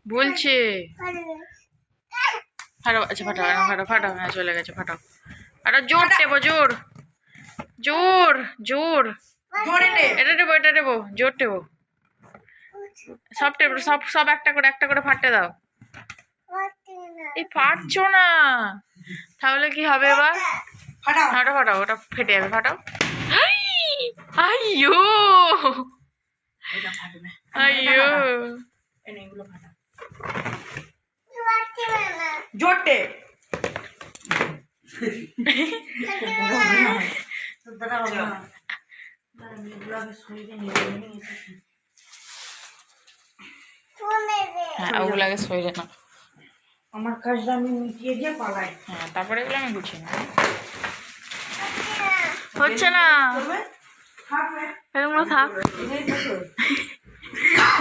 বলছে ফাটাও, আচ্ছা ফাটাও, ফাটাও ফাটাও, হ্যাঁ চলে গেছে, ফাটাও। আর জোর টেপো, জোর জোর জোর, এটা টেপো, এটা টেপো, জোর টেপো, সব টেপো, সব সব একটা করে ফাটতে দাও। এই ফাটছো না, তাহলে কি হবে এবার? ফাটাও ফাটাও, ওটা ফেটে যাবে, ফাটাও। আইয়ো আইয়ো, জোটে হ্যাঁ ওগুলো আগে সইলে না। আমার কাজটা আমি মিটিয়ে দিয়ে পালাই। হ্যাঁ তারপরে এগুলো আমি গুছিয়ে নেব। হচ্ছে না, এরকম থাক।